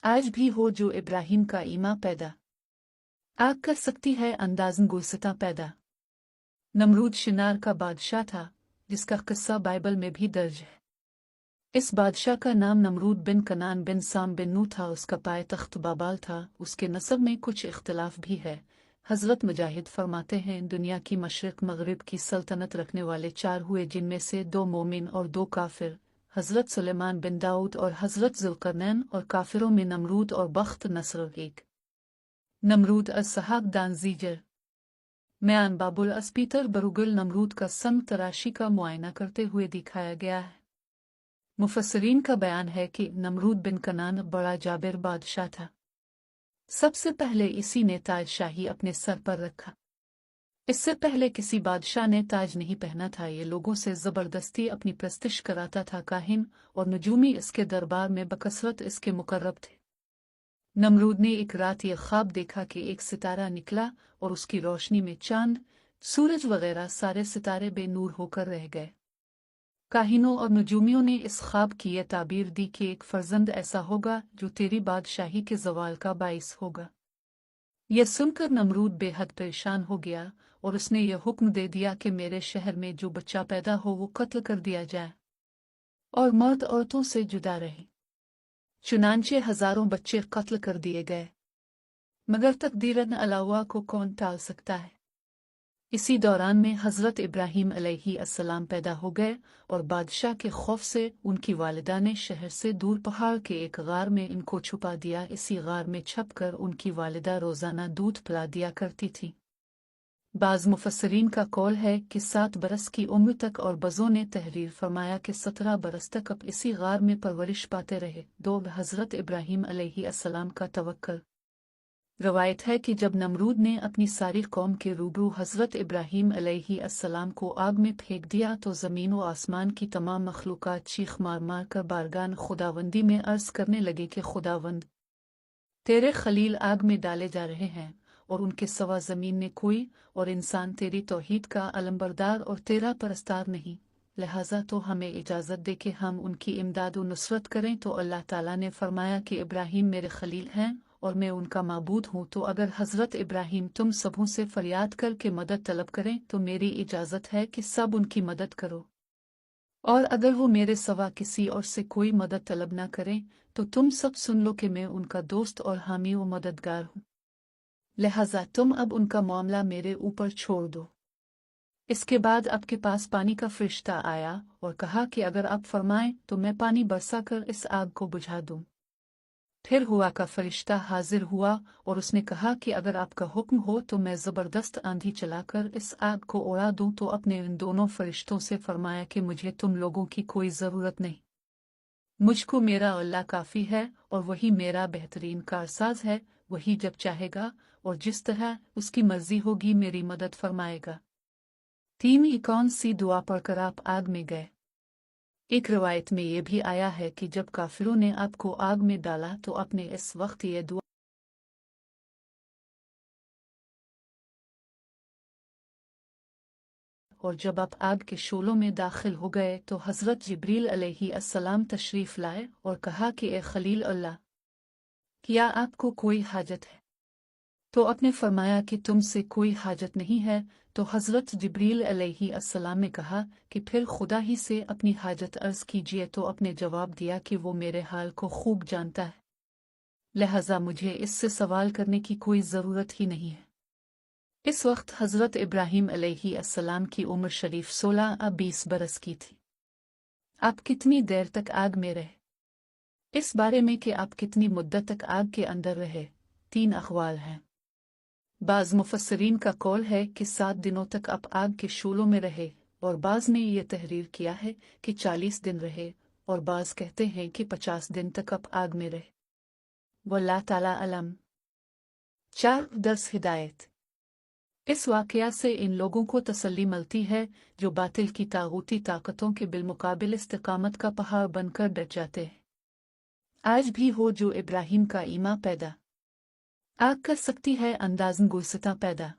आज भी हो जो इब्राहिम का ईमा पैदा। आग कर सकती है अंदाज़न गुलसिता पैदा। नमरूद शिनार का बादशाह था, जिसका किस्सा बाइबल में भी दर्ज है। इस बादशाह का नाम नमरूद बिन कनान बिन साम बिन नू था। उसका पाए तख्त बाबाल था। उसके नसब में कुछ इख्तलाफ भी है। हज़रत मुजाहिद फरमाते हैं, दुनिया की मशरिक मगरिब की सल्तनत रखने वाले चार हुए, जिनमें से दो मोमिन और दो काफिर, हज़रत सुलेमान बिन दाऊद और हज़रत ज़ुल्करनैन, और काफिरों में नमरूद और बख्त नस्र एक। नमरूद अस-सहाक दानजीजर म्यान बाबुल अस्पीतर बरुगुल नमरूद का संग तराशी का मुआयना करते हुए दिखाया गया है। मुफस्सरीन का बयान है कि नमरूद बिन कनान बड़ा जाबिर बादशाह था। सबसे पहले इसी ने ताज शाही अपने सर पर रखा। इससे पहले किसी बादशाह ने ताज नहीं पहना था। ये लोगों से जबरदस्ती अपनी प्रस्तिश कराता था। काहिन और नजूमी इसके दरबार में बकसरत इसके मुकर्रब थे। नमरूद ने एक रात ये ख्वाब देखा कि एक सितारा निकला और उसकी रोशनी में चांद, सूरज वगैरह सारे सितारे बेनूर होकर रह गए। काहिनों और नजूमियों ने इस ख्वाब की यह ताबीर दी कि एक फर्जंद ऐसा होगा जो तेरी बादशाही के ज़वाल का बाइस होगा। यह सुनकर नमरूद बेहद परेशान हो गया और उसने यह हुक्म दे दिया कि मेरे शहर में जो बच्चा पैदा हो वो कत्ल कर दिया जाए और मर्द औरतों से जुदा रहे। चुनांचे हजारों बच्चे कत्ल कर दिए गए, मगर तकदीरन अलावा को कौन टाल सकता है। इसी दौरान में हज़रत इब्राहीम अलैहिस्सलाम पैदा हो गए और बादशाह के खौफ से उनकी वालिदा ने शहर से दूर पहाड़ के एक गार में इनको छुपा दिया। इसी गार में छपकर उनकी वालिदा रोज़ाना दूध पिला दिया करती थी। बाज़ मुफस्सरीन का कौल है कि 7 बरस की उम्र तक, और बज़ों ने तहरीर फरमाया कि 17 बरस तक अब इसी गार में परवरिश पाते रहे। दो हज़रत इब्राहीम अलैहिस्सलाम का तवक्कुल। रवायत है कि जब नमरूद ने अपनी सारी कौम के रूबरू हज़रत इब्राहीम अलैहिस्सलाम को आग में फेंक दिया तो ज़मीन व आसमान की तमाम मखलूक़ात चीख मार मार कर बारगान खुदावंदी में अर्ज़ करने लगे कि खुदावंद, तेरे खलील आग में डाले जा रहे हैं और उनके सवा ज़मीन में कोई और इंसान तेरी तौहीद का अलमबरदार और तेरा परस्तार नहीं, लिहाजा तो हमें इजाज़त दे कि हम उनकी इमदाद व नुसरत करें। तो अल्लाह ताला ने फरमाया कि इब्राहीम मेरे खलील हैं और मैं उनका माबूद हूँ। तो अगर हज़रत इब्राहीम तुम सबों से फरियाद करके मदद तलब करें तो मेरी इजाज़त है कि सब उनकी मदद करो, और अगर वो मेरे सवा किसी और से कोई मदद तलब न करें तो तुम सब सुन लो कि मैं उनका दोस्त और हामी व मददगार हूँ। लिहाजा तुम अब उनका मामला मेरे ऊपर छोड़ दो। इसके बाद आपके पास पानी का फरिश्ता आया और कहा कि अगर आप फरमाएं तो मैं पानी बरसाकर इस आग को बुझा दूं। फिर हुआ का फरिश्ता हाजिर हुआ और उसने कहा कि अगर आपका हुक्म हो तो मैं ज़बरदस्त आंधी चलाकर इस आग को उड़ा दूं। तो अपने इन दोनों फरिश्तों से फरमाया कि मुझे तुम लोगों की कोई ज़रूरत नहीं, मुझको मेरा अल्लाह काफ़ी है और वही मेरा बेहतरीन कारसाज है। वही जब चाहेगा और जिस तरह उसकी मर्जी होगी मेरी मदद फरमाएगा। तीन कौन सी दुआ पढ़कर आप आग में गए। एक रवायत में ये भी आया है कि जब काफिरों ने आपको आग में डाला तो आपने इस वक्त ये दुआ और जब आप आग के शोलों में दाखिल हो गए तो हज़रत जिब्रील अलैहिस्सलाम तशरीफ़ लाए और कहा कि ए खलील अल्लाह, क्या आपको कोई हाजत है? तो आपने फरमाया कि तुमसे कोई हाजत नहीं है। तो हज़रत जिब्रील अलैहिस्सलाम ने कहा कि फिर खुदा ही से अपनी हाजत अर्ज़ कीजिए। तो आपने जवाब दिया कि वो मेरे हाल को खूब जानता है, लिहाजा मुझे इससे सवाल करने की कोई ज़रूरत ही नहीं है। इस वक्त हज़रत इब्राहीम अलैहिस्सलाम की उम्र शरीफ 16 या 20 बरस की थी। आप कितनी देर तक आग में रहे? इस बारे में कि आप कितनी मुद्दत तक आग के अंदर रहे, 3 अक़वाल हैं। बाज़ मुफस्सरीन का कौल है कि 7 दिनों तक आप आग के शूलों में रहे, और बाज़ ने यह तहरीर किया है कि 40 दिन रहे, और बाज़ कहते हैं कि 50 दिन तक आप आग में रहे। वल्लाह ताला अलम। 4 दर्स हिदायत। इस वाक़या से इन लोगों को तसल्ली मिलती है जो बातिल की तागूती ताकतों के बिलमुकाबिल इस्तिकामत का पहाड़ बनकर डट जाते हैं। आज भी हो जो इब्राहीम का ईमा पैदा। आग कर सकती है अंदाज़न गुलसिता पैदा।